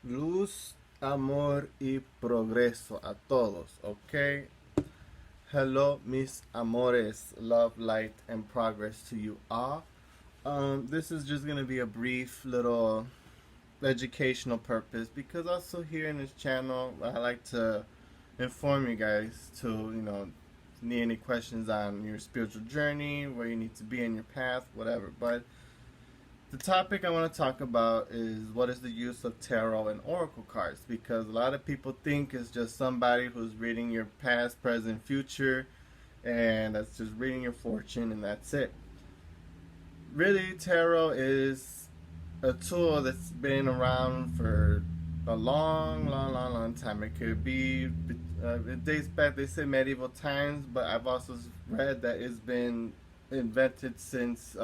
Luz, amor y progreso a todos, okay? Hello, mis amores. Love, light, and progress to you all. This is just gonna be a brief little educational purpose because also here in this channel, I like to inform you guys to, need any questions on your spiritual journey, where you need to be in your path, whatever. But the topic I want to talk about is what is the use of tarot and oracle cards, because a lot of people think it's just somebody who's reading your past, present, future, and that's just reading your fortune and that's it. Really, tarot is a tool that's been around for a long time. It could be, it dates back, they say medieval times, but I've also read that it's been invented since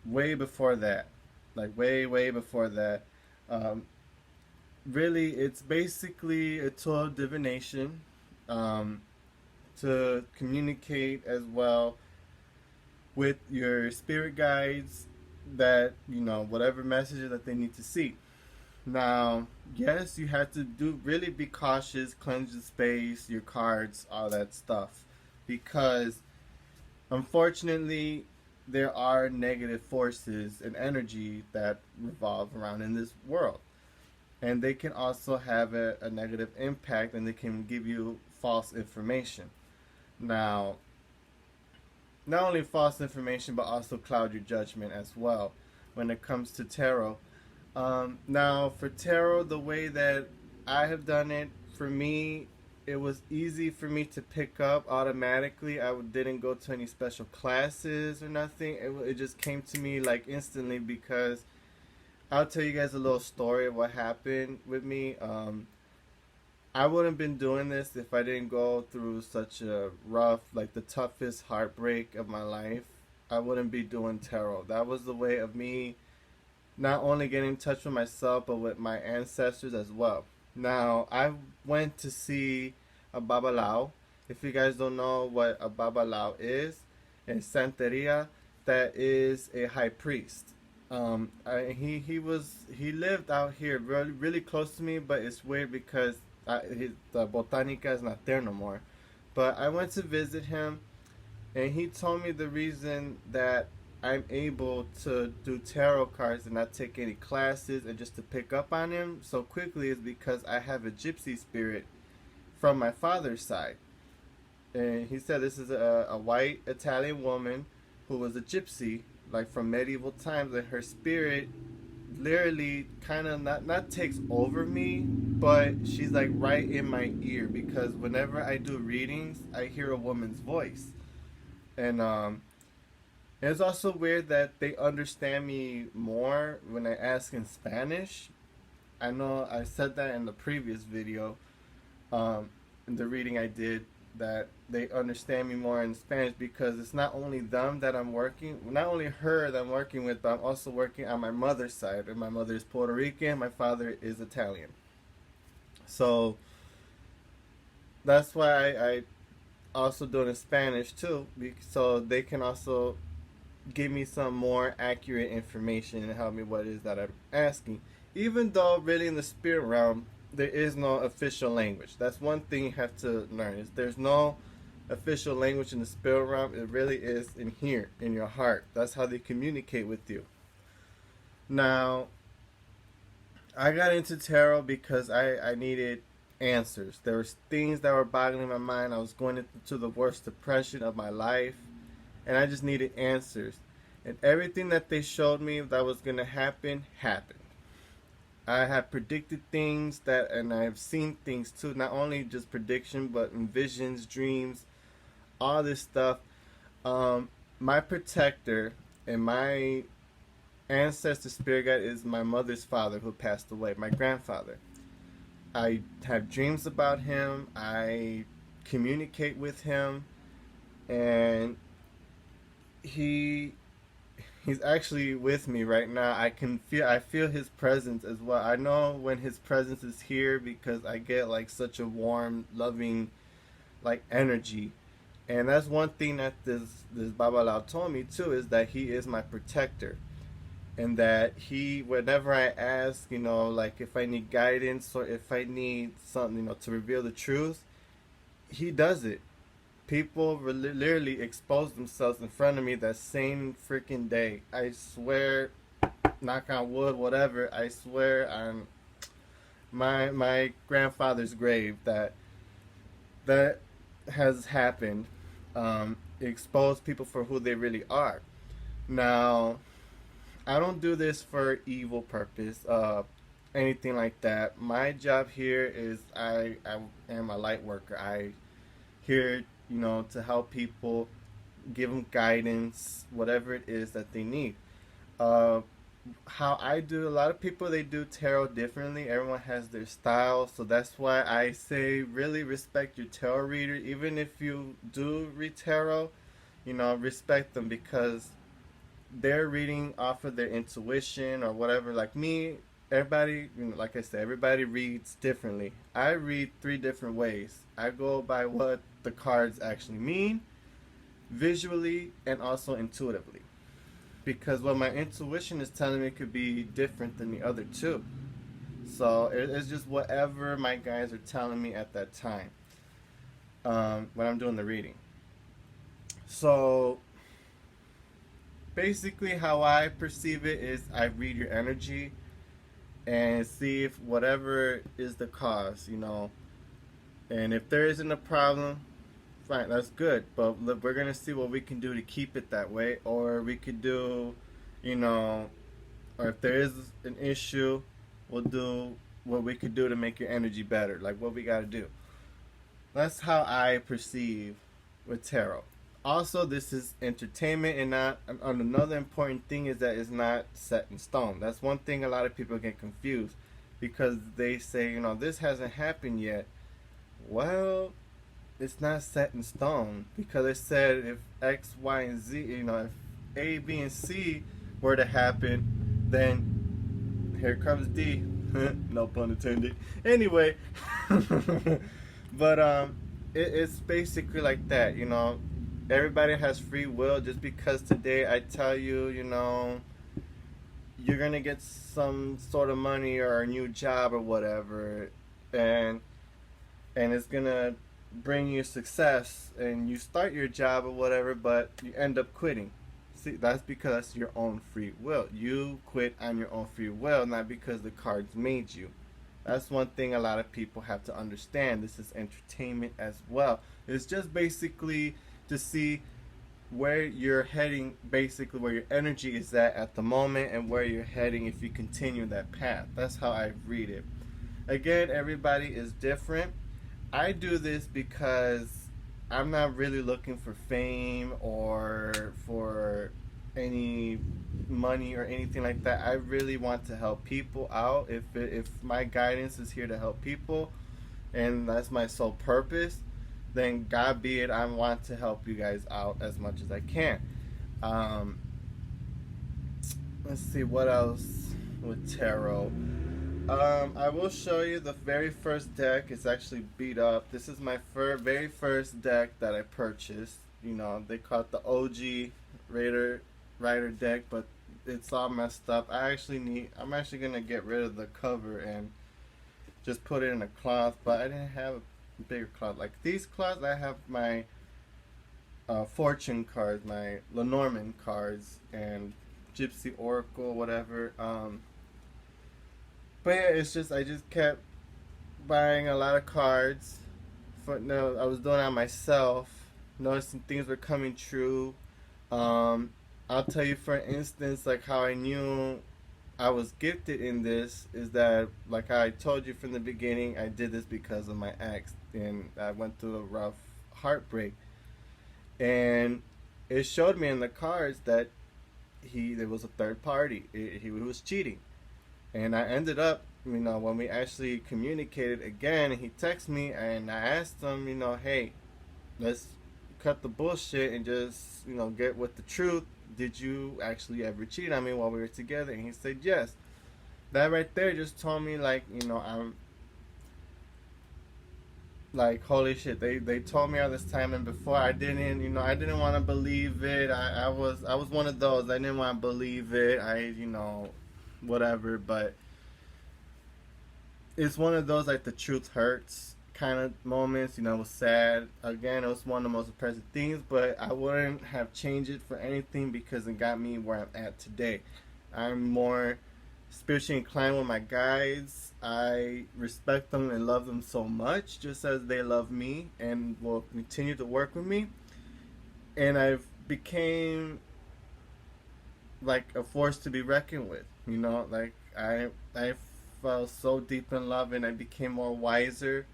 way before that, like way before that. Um, Really, it's basically a tool of divination, um, to communicate as well with your spirit guides, that whatever messages that they need to see. Now, yes, you have to do really be cautious, cleanse the space, your cards, all that stuff, because unfortunately, there are negative forces and energy that revolve around in this world. And they can also have a negative impact, and they can give you false information. Now, not only false information, but also cloud your judgment as well when it comes to tarot. Now, for tarot, the way that I have done it, for me, it was easy for me to pick up automatically. I didn't go to any special classes or nothing. It just came to me like instantly, because I'll tell you guys a little story of what happened with me. I wouldn't have been doing this if I didn't go through such a rough, like the toughest heartbreak of my life. I wouldn't be doing tarot. That was the way of me not only getting in touch with myself, but with my ancestors as well. Now, I went to see a Babalao. If you guys don't know what a Babalao is, in Santeria, that is a high priest. He lived out here really close to me, but it's weird because the Botanica is not there no more. But I went to visit him, and he told me the reason that I'm able to do tarot cards and not take any classes and just to pick up on him so quickly is because I have a gypsy spirit from my father's side. And he said this is a white Italian woman who was a gypsy, like from medieval times, and her spirit literally kind of not takes over me, but she's like right in my ear, because whenever I do readings, I hear a woman's voice. And it's also weird that they understand me more when I ask in Spanish. I know I said that in the previous video, in the reading I did, that they understand me more in Spanish, because it's not only them that I'm working, not only her that I'm working with, but I'm also working on my mother's side. And my mother is Puerto Rican, my father is Italian. So that's why I also do it in Spanish too, so they can also give me some more accurate information and help me what it is that I'm asking. Even though really in the spirit realm there is no official language. That's one thing you have to learn, is there's no official language in the spirit realm. It really is in here, in your heart. That's how they communicate with you. Now, I got into tarot because I needed answers. There was things that were boggling my mind. I was going into the worst depression of my life, and I just needed answers. And everything that they showed me that was going to happen happened. I have predicted things that, and I have seen things too. Not only just prediction, but in visions, dreams, all this stuff. My protector and my ancestor spirit guide is my mother's father, who passed away, my grandfather. I have dreams about him. I communicate with him, and he he's actually with me right now. I feel his presence as well. I know when his presence is here, because I get like such a warm, loving like energy. And that's one thing that this Babalao told me too, is that he is my protector. and that he, whenever I ask, like if I need guidance or if I need something, to reveal the truth, he does it. People literally expose themselves in front of me that same freaking day. I swear, knock on wood, whatever. I swear on my grandfather's grave that has happened. Expose people for who they really are. Now, I don't do this for evil purpose, anything like that. My job here is I am a light worker. I here, to help people, give them guidance, whatever it is that they need. Uh, how I do, a lot of people they do tarot differently. Everyone has their style, so that's why I say really respect your tarot reader, even if you do read tarot. Respect them because they're reading off of their intuition or whatever. Like me, everybody, like I said, everybody reads differently. I read three different ways. I go by what the cards actually mean, visually, and also intuitively. Because what my intuition is telling me could be different than the other two. So it's just whatever my guys are telling me at that time, when I'm doing the reading. So basically, how I perceive it is I read your energy and see if whatever is the cause, and if there isn't a problem, fine, that's good. But look, we're gonna see what we can do to keep it that way, or we could do, you know, or if there is an issue, we'll do what we could do to make your energy better, like what we gotta do. That's how I perceive with tarot. Also, this is entertainment, and not. And another important thing is that it's not set in stone. That's one thing a lot of people get confused because they say, this hasn't happened yet. Well, it's not set in stone because it said if X, Y, and Z, if A, B, and C were to happen, then here comes D. No pun intended. Anyway, but it's basically like that. Everybody has free will. Just because today I tell you, you're gonna get some sort of money or a new job or whatever, and it's gonna bring you success, and you start your job or whatever, but you end up quitting. See, that's because that's your own free will. You quit on your own free will, not because the cards made you. That's one thing a lot of people have to understand. This is entertainment as well. It's just basically to see where you're heading, basically where your energy is at the moment, and where you're heading if you continue that path. That's how I read it. Again, everybody is different. I do this because I'm not really looking for fame or for any money or anything like that. I really want to help people out. If my guidance is here to help people, and that's my sole purpose, then God be it, I want to help you guys out as much as I can. Let's see what else with tarot. I will show you the very first deck. It's actually beat up. This is my very first deck that I purchased. They call it the OG Rider deck, but it's all messed up. I'm actually gonna get rid of the cover and just put it in a cloth, but I didn't have a bigger cloth. Like these cloths, I have my fortune cards, my Lenormand cards, and Gypsy Oracle, whatever. But yeah, it's just I just kept buying a lot of cards. No, I was doing it on myself. Noticing things were coming true. I'll tell you, for instance, like how I knew I was gifted in this is that, like I told you from the beginning, I did this because of my ex, and I went through a rough heartbreak, and it showed me in the cards that there was a third party. He was cheating. And I ended up, when we actually communicated again, he texted me and I asked him, hey, let's cut the bullshit and just, get with the truth. Did you actually ever cheat on me while we were together? And he said yes. That right there just told me, like, like holy shit, they told me all this time, and before I didn't, I didn't want to believe it. I was one of those. I didn't want to believe it. Whatever. But it's one of those, like, the truth hurts kind of moments. It was sad. Again, it was one of the most depressing things, but I wouldn't have changed it for anything because it got me where I'm at today. I'm more spiritually inclined with my guides. I respect them and love them so much, just as they love me and will continue to work with me. And I've became like a force to be reckoned with. Like I fell so deep in love, and I became more wiser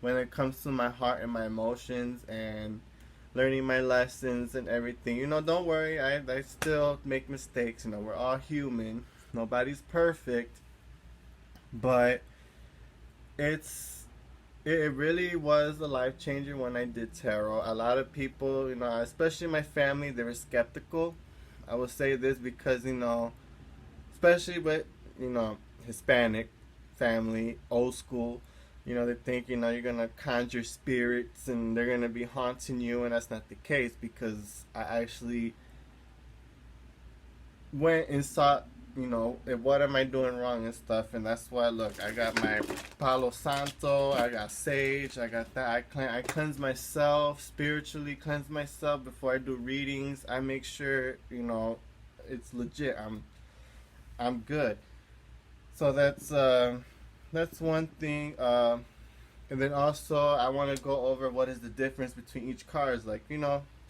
when it comes to my heart and my emotions and learning my lessons and everything. Don't worry, I still make mistakes. We're all human. Nobody's perfect. But it really was a life changer when I did tarot. A lot of people, especially my family, they were skeptical. I will say this because, especially with, Hispanic family, old school, they think, you're going to conjure spirits and they're going to be haunting you, and that's not the case because I actually went and saw, what am I doing wrong and stuff, and that's why, look, I got my Palo Santo, I got sage, I got that, I cleanse myself, spiritually cleanse myself before I do readings. I make sure, it's legit, I'm good. So that's one thing, and then also I want to go over what is the difference between each cards, like,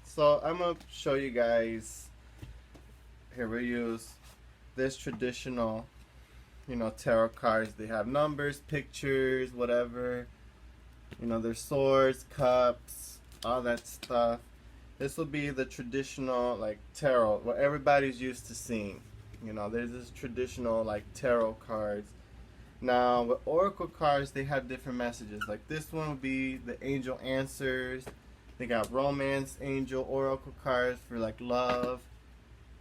so I'm gonna show you guys. Here we use this traditional, tarot cards. They have numbers, pictures, whatever. There's swords, cups, all that stuff. This will be the traditional, like, tarot, what everybody's used to seeing. There's this traditional, like, tarot cards. Now, with oracle cards, they have different messages. Like, this one would be the angel answers. They got romance angel oracle cards for, like, love.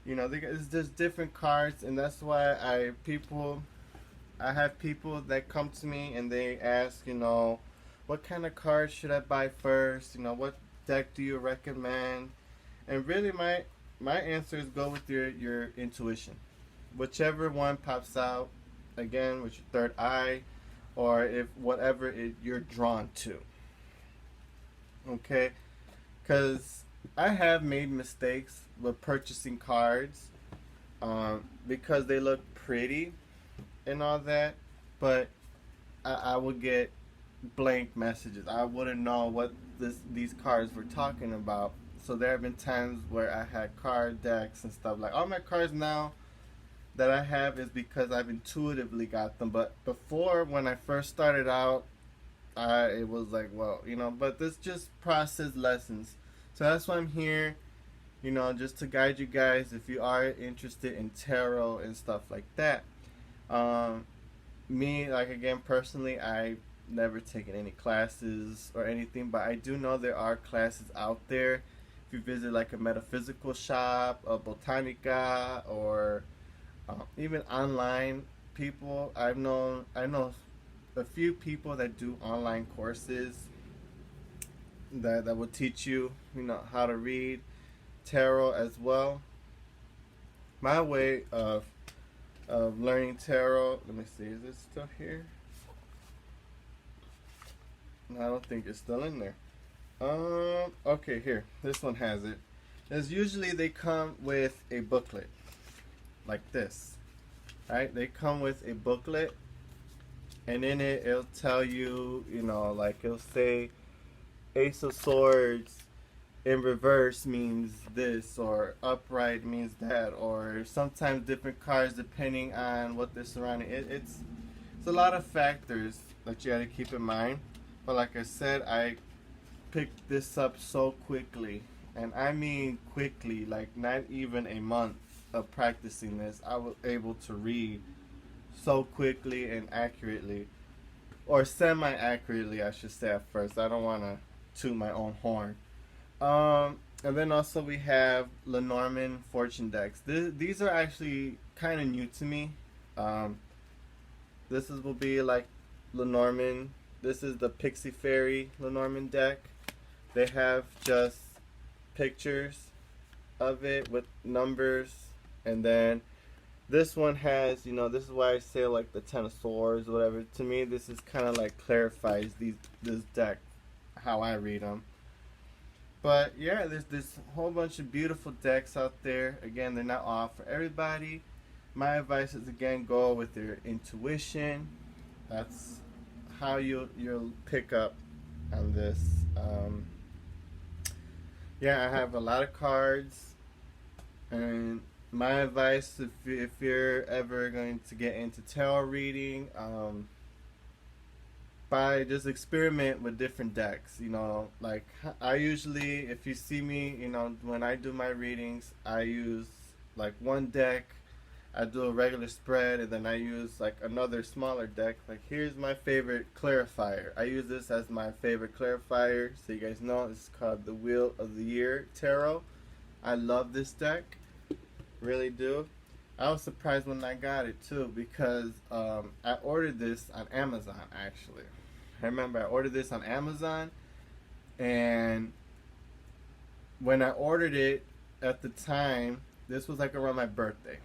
There's different cards, and that's why I have people that come to me and they ask, what kind of cards should I buy first? What deck do you recommend? And really, my answers go with your intuition, whichever one pops out. Again, with your third eye, or if whatever you're drawn to. Okay, because I have made mistakes with purchasing cards because they look pretty and all that, but I would get blank messages. I wouldn't know what these cards were talking about. So there have been times where I had card decks and stuff. Like, all my cards now that I have is because I've intuitively got them. But before, when I first started out, it was like, well, but this just process lessons. So that's why I'm here, just to guide you guys if you are interested in tarot and stuff like that. Me, like, again, personally, I never taken any classes or anything, but I do know there are classes out there. If you visit, like, a metaphysical shop, a botanica, or even online people, I know a few people that do online courses that will teach you, how to read tarot as well. My way of learning tarot. Let me see, is it still here? No, I don't think it's still in there. Okay, here. This one has it. As usually they come with a booklet like this, right? They come with a booklet, and in it'll tell you, like, it'll say Ace of Swords in reverse means this, or upright means that, or sometimes different cards depending on what they're surrounding. It's a lot of factors that you gotta keep in mind. But like I said, I picked this up so quickly, and I mean quickly, like not even a month of practicing this, I was able to read so quickly and accurately, or semi-accurately, I should say at first. I don't want to toot my own horn. And then also we have Lenormand fortune decks. These are actually kind of new to me. Will be like Lenormand This is the Pixie Fairy Lenormand deck. They have just pictures of it with numbers, and then this one has, this is why I say like the Ten of Swords, whatever. To me, this is kind of like clarifies this deck, how I read them. But yeah, there's this whole bunch of beautiful decks out there. Again, they're not all for everybody. My advice is, again, go with your intuition. That's how you'll pick up on this. Yeah, I have a lot of cards, and my advice, if you're ever going to get into tarot reading, just experiment with different decks. Like I usually, if you see me, when I do my readings, I use like one deck. I do a regular spread, and then I use like another smaller deck. Like here's my favorite clarifier. I use this as my favorite clarifier, so you guys know. It's called the Wheel of the Year Tarot. I love this deck, really do. I was surprised when I got it too, because I ordered this on Amazon. Actually, I remember I ordered this on Amazon, and when I ordered it at the time, this was like around my birthday.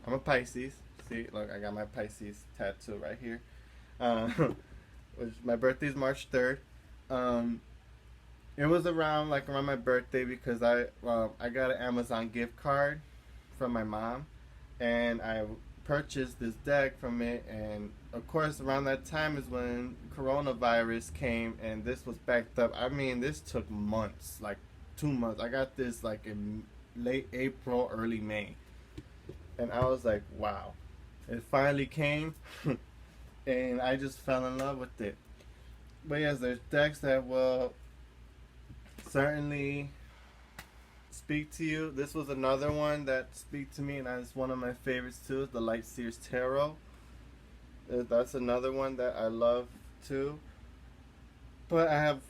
I'm a Pisces. See, look, I got my Pisces tattoo right here. Which my birthday is March 3rd. It was around my birthday, because I got an Amazon gift card from my mom, and I purchased this deck from it. And of course, around that time is when coronavirus came, and this was backed up. I mean, this took months, like 2 months. I got this like in late April, early May. And I was like, wow. It finally came, and I just fell in love with it. But yes, there's decks that will certainly speak to you. This was another one that speak to me, and that's one of my favorites too, is the Light Seers Tarot. That's another one that I love too. But I have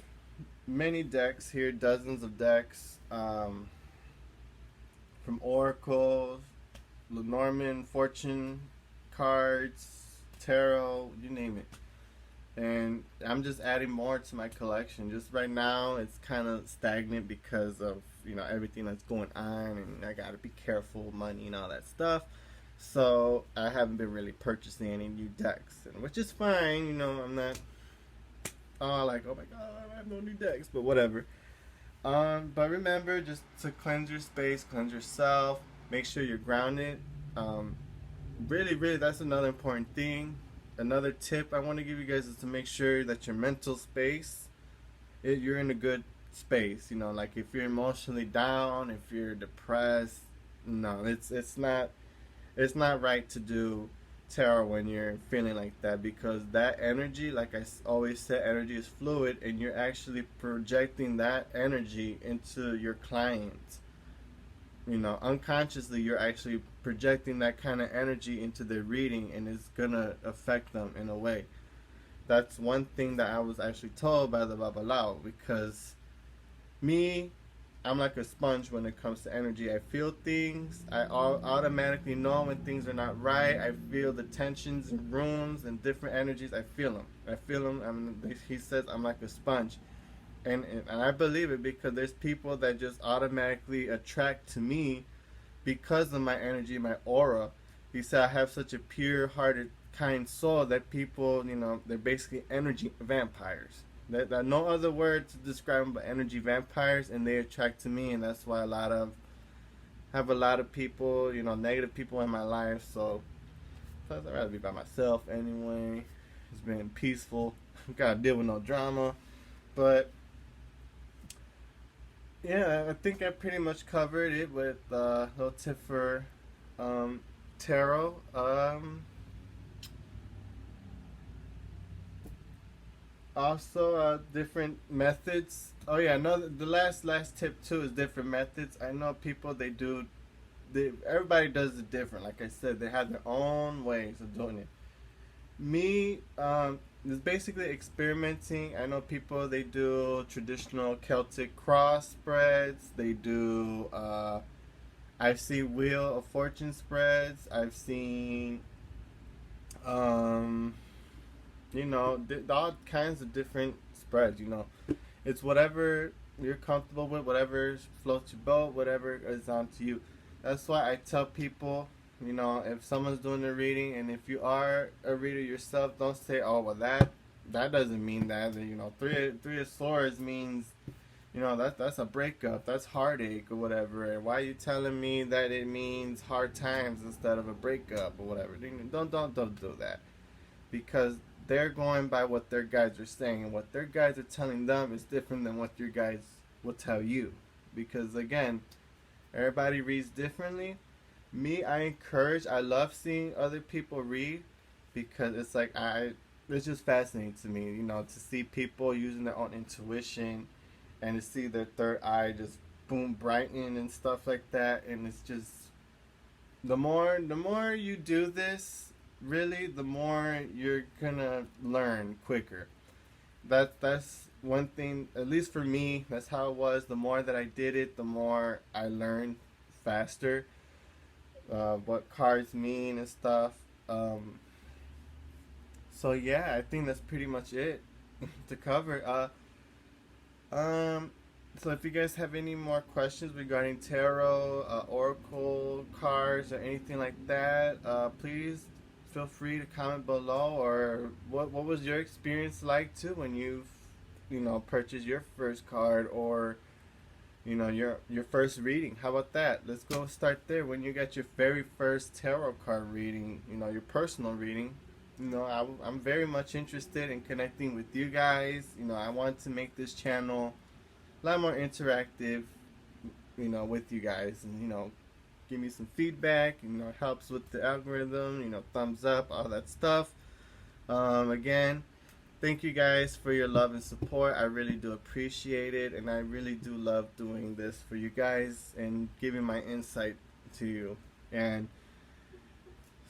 many decks here, dozens of decks, from oracles, Lenormand, fortune cards, tarot, you name it. And I'm just adding more to my collection. Just right now, it's kind of stagnant because of everything that's going on, and I gotta be careful with money and all that stuff. So I haven't been really purchasing any new decks, and which is fine. I'm not like, oh my god, I have no new decks, but whatever. But remember, just to cleanse your space, cleanse yourself. Make sure you're grounded. Really, that's another important thing. Another tip I want to give you guys is to make sure that your mental space, you're in a good space. Like if you're emotionally down, if you're depressed, no, it's not right to do tarot when you're feeling like that, because that energy, like I always say, energy is fluid, and you're actually projecting that energy into your clients. Unconsciously, you're actually projecting that kind of energy into their reading, and it's gonna affect them in a way. That's one thing that I was actually told by the Babalao, because I'm like a sponge when it comes to energy. I feel things. I automatically know when things are not right. I feel the tensions in rooms and different energies. I feel them. He says I'm like a sponge. And I believe it, because there's people that just automatically attract to me because of my energy, my aura. He said I have such a pure-hearted, kind soul that people, they're basically energy vampires. That no other word to describe them but energy vampires, and they attract to me, and that's why I have a lot of people, negative people in my life. So plus I'd rather be by myself anyway. It's been peaceful. Gotta deal with no drama, but. Yeah, I think I pretty much covered it with a little tip for tarot. Also, different methods. Oh yeah, no. The last tip too is different methods. I know people everybody does it different. Like I said, they have their own ways of doing it. Me, it's basically experimenting. I know people, they do traditional Celtic cross spreads. They do, I've seen Wheel of Fortune spreads. I've seen, You know, all kinds of different spreads. You know, it's whatever you're comfortable with, whatever floats your boat, whatever is on to you. That's why I tell people, you know, if someone's doing a reading, and if you are a reader yourself, don't say, "Oh, well, that doesn't mean that." You know, three of swords means, you know, that's a breakup, that's heartache or whatever. And why are you telling me that it means hard times instead of a breakup or whatever? Don't do that, because they're going by what their guides are saying, and what their guides are telling them is different than what your guides will tell you. Because again, everybody reads differently. Me, I love seeing other people read, because it's like it's just fascinating to me, you know, to see people using their own intuition, and to see their third eye just boom brighten and stuff like that. And it's just, the more you do this, really, the more you're gonna learn quicker. That's one thing, at least for me, that's how it was. The more that I did it, the more I learned faster, what cards mean and stuff. So yeah, I think that's pretty much it to cover. So if you guys have any more questions regarding tarot, oracle cards, or anything like that, please feel free to comment below. Or what was your experience like too when you know, purchased your first card, or you know, your first reading? How about that? Let's go start there. When you got your very first tarot card reading, you know, your personal reading. You know, I'm very much interested in connecting with you guys. You know, I want to make this channel a lot more interactive, you know, with you guys, and you know, give me some feedback. You know, it helps with the algorithm. You know, thumbs up, all that stuff. Again, thank you guys for your love and support. I really do appreciate it, and I really do love doing this for you guys and giving my insight to you. And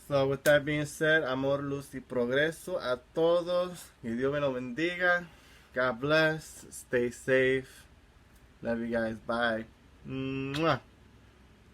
so, with that being said, amor, luz y progreso a todos. Y Dios me lo bendiga. God bless. Stay safe. Love you guys. Bye. Mwah.